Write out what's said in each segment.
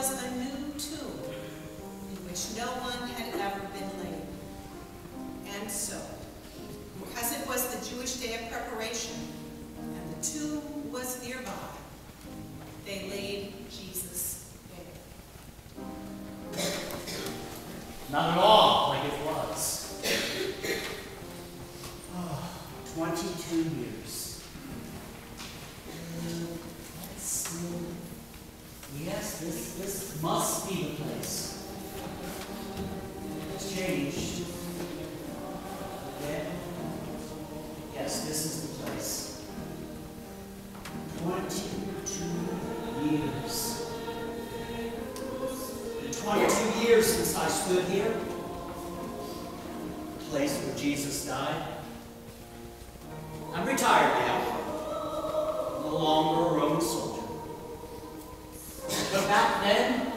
was a new tomb in which no one had ever been laid. And so, because it was the Jewish day of preparation, and the tomb was nearby, they laid Jesus there. Not at all like it was. Oh, 22 years. Let's see. Yes, this must be the place. It's changed. Again. Yes, this is the place. 22 years. 22 years since I stood here. The place where Jesus died. I'm retired now. No longer a Roman soldier. But back then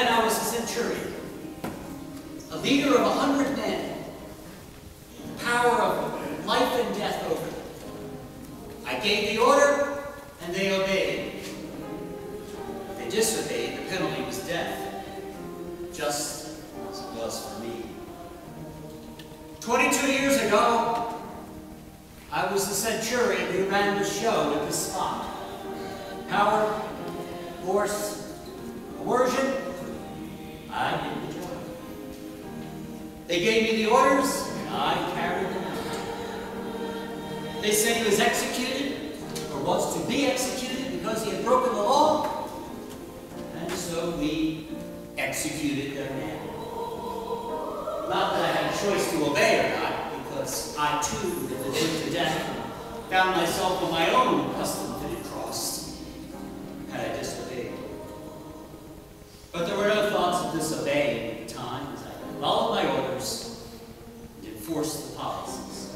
I was a centurion. A leader of 100 men. The power of life and death over them. I gave the order, and they obeyed. If they disobeyed, the penalty was death. Just as it was for me. 22 years ago, I was the centurion who ran the show at this spot. Power, force, coercion, I did the job. They gave me the orders, and I carried them out. They said he was executed, or was to be executed, because he had broken the law, and so we executed their man. Not that I had a choice to obey or not, because I too had been put to death and found myself on my own custom-fitted cross, had I disobeyed. But there were no thoughts of disobeying at the time, as I followed my orders and enforced the policies.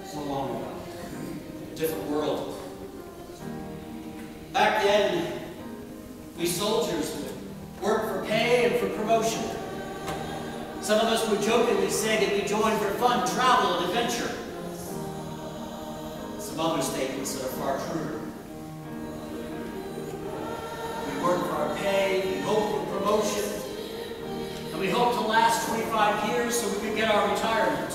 So long ago, a different world. Back then, we soldiers would work for pay and for promotion. Some of us would jokingly say that we joined for fun, travel, and adventure. Some other statements that are far truer. We work for our pay, we hope for promotion, and we hope to last 25 years so we could get our retirement.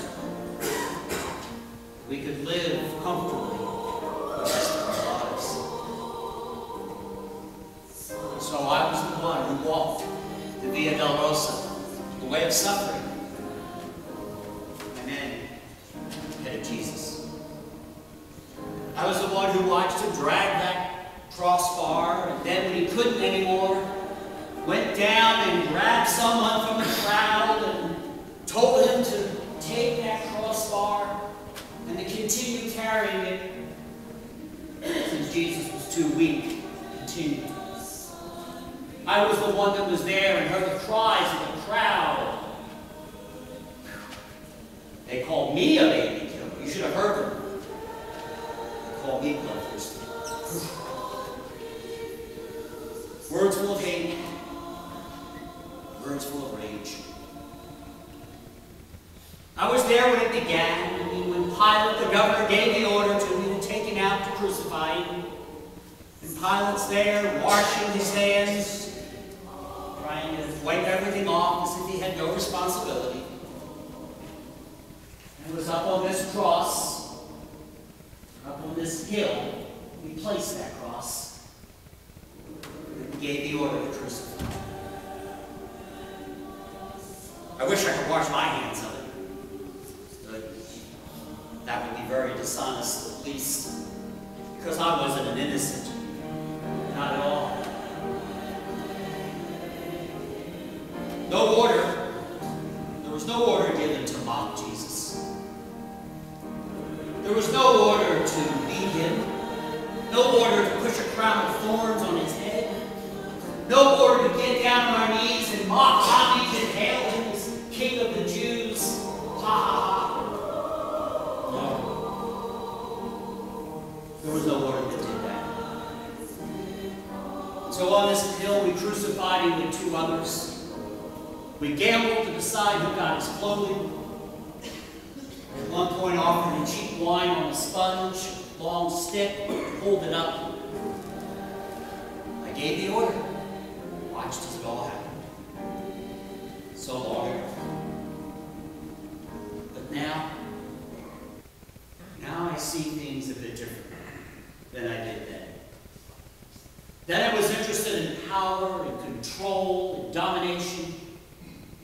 We could live comfortably the rest of our lives. So I was the one who walked the Via Dolorosa, the way of suffering, and then headed Jesus. I was the one who watched him drag that crossbar, and then when he couldn't anymore, went down and grabbed someone from the crowd and told him to take that crossbar and to continue carrying it, since Jesus was too weak to continue. I was the one that was there and heard the cries of the crowd. They called me a baby killer. You should have heard them. They called me bloodthirsty. Words full of hate. Words full of rage. I was there when it began. I mean, when Pilate, the governor, gave the order to be taken out to crucify him. And Pilate's there, washing his hands, trying to wipe everything off as if he had no responsibility. And it was up on this cross, up on this hill, we placed that cross. And we gave the order to crucify. I wish I could wash my hands of it. But that would be very dishonest, at least, because I wasn't an innocent. Not at all. No order. There was no order given to mock Jesus. There was no order to beat him. No order to push a crown of thorns on his head. No order to get down on our knees and mock homage and hail him as King of the Jews. Ha ha ha. No. There was no order that did that. So on this hill we crucified him with two others. We gambled to decide who got his clothing. At one point offered him cheap wine on a sponge, long stick, hold it up. gave the order. Watched as it all happened. So long ago. But now I see things a bit different than I did then. Then I was interested in power and control and domination, and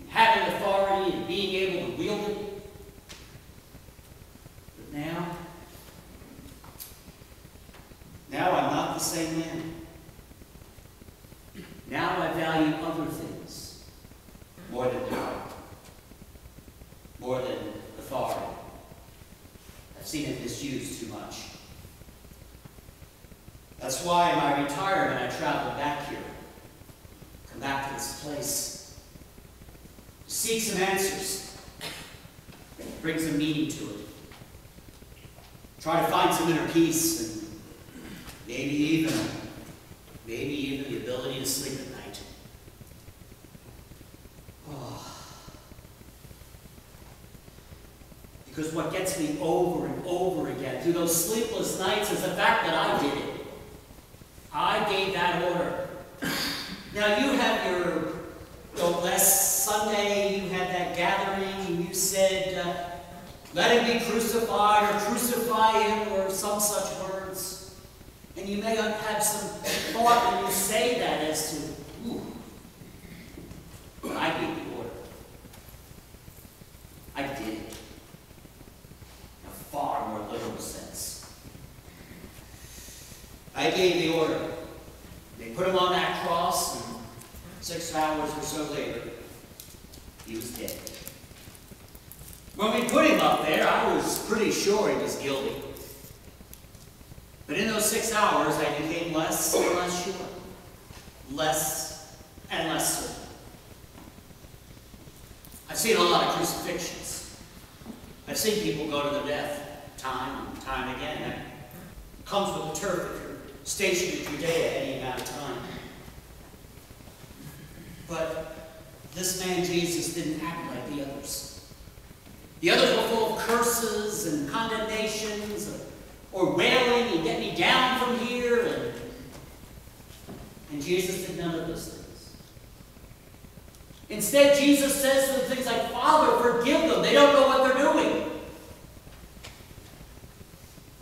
having authority and being able to wield it. But now I'm not the same man. Now I value other things more than power, more than authority. I've seen it misused too much. That's why in my retirement I traveled back here, come back to this place, to seek some answers, bring some meaning to it, try to find some inner peace, and maybe even the ability to sleep at night. Oh. Because what gets me over and over again through those sleepless nights is the fact that I did it. I gave that order. Now you have your last Sunday, you had that gathering, and you said, let him be crucified, or crucify him, or some such words. And you may have some thought when you say that as to, ooh, but I gave the order. I did it. In a far more literal sense. I gave the order. They put him on that cross, and 6 hours or so later, he was dead. When we put him up there, I was pretty sure he was guilty. But in those 6 hours, I became less and less sure. Less and less certain. I've seen a lot of crucifixions. I've seen people go to their death time and time again. That comes with the turf if you're stationed in Judea any amount of time. But this man Jesus didn't act like the others. The others were full of curses and condemnations, or wailing and get me down from here, and Jesus did none of those things. Instead, Jesus says to them things like, Father, forgive them. They don't know what they're doing.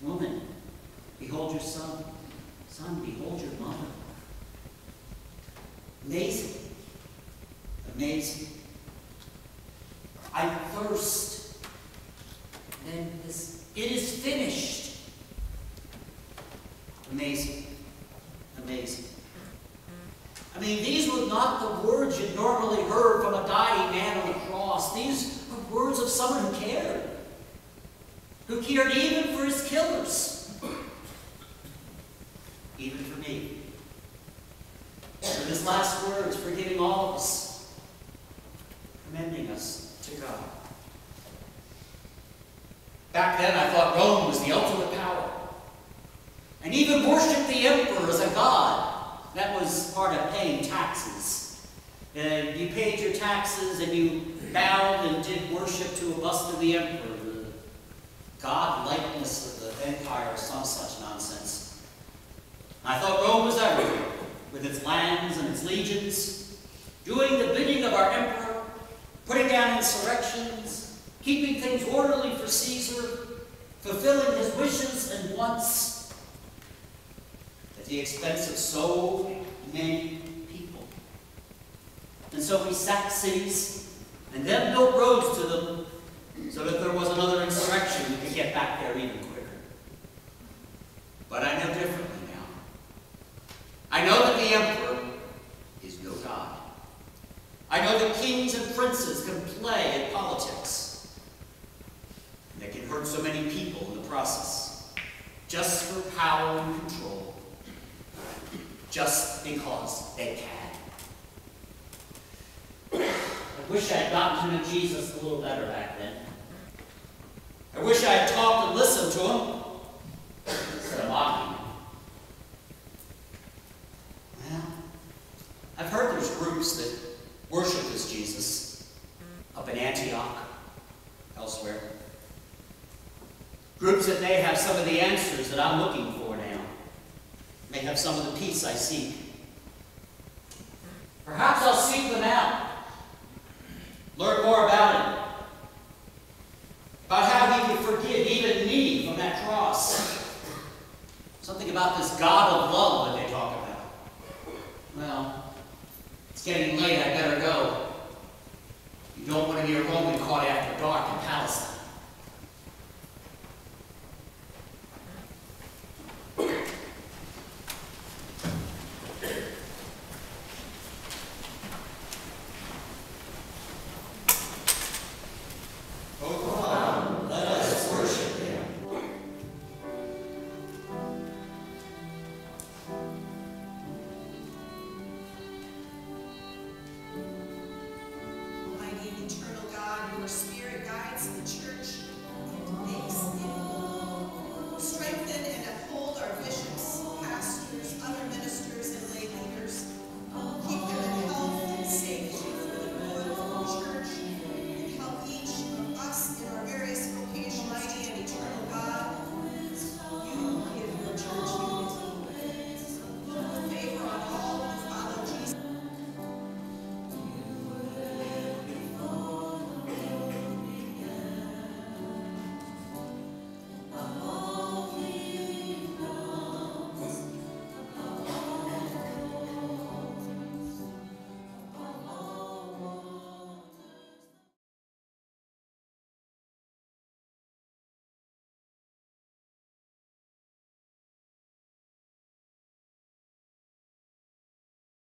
Woman, behold your son. Son, behold your mother. Amazing. Amazing. I thirst. And it is finished. Amazing. Amazing. I mean, these were not the words you'd normally heard from a dying man on the cross. These were words of someone who cared. Who cared even for his killers. Even for me. For his last words, forgiving all of us. Commending us to God. Back then I thought Rome was the ultimate power. And even worshipped the emperor as a god. That was part of paying taxes. And you paid your taxes and you bowed and did worship to a bust of the emperor, the god likeness of the empire, or some such nonsense. And I thought Rome was everywhere, with its lands and its legions, doing the bidding of our emperor, putting down insurrections, keeping things orderly for Caesar, fulfilling his wishes and wants, at the expense of so many people. And so we sacked cities, and then built roads to them, so that if there was another insurrection, we could get back there even quicker. But I know differently now. I know that the emperor is no god. I know that kings and princes can play at politics, and they can hurt so many people in the process, just for power and control. Just because they can. I wish I had gotten to know Jesus a little better back then. I wish I had talked and listened to him instead of mocking him. Well, I've heard there's groups that worship this Jesus up in Antioch, elsewhere. Groups that may have some of the answers that I'm looking for now. May have some of the peace I seek. Perhaps I'll seek them out. Learn more about him. About how he could forgive even me from that cross. Something about this God of love that they talk about. Well, it's getting late. I better go. You don't want to be a Roman caught after dark in Palestine.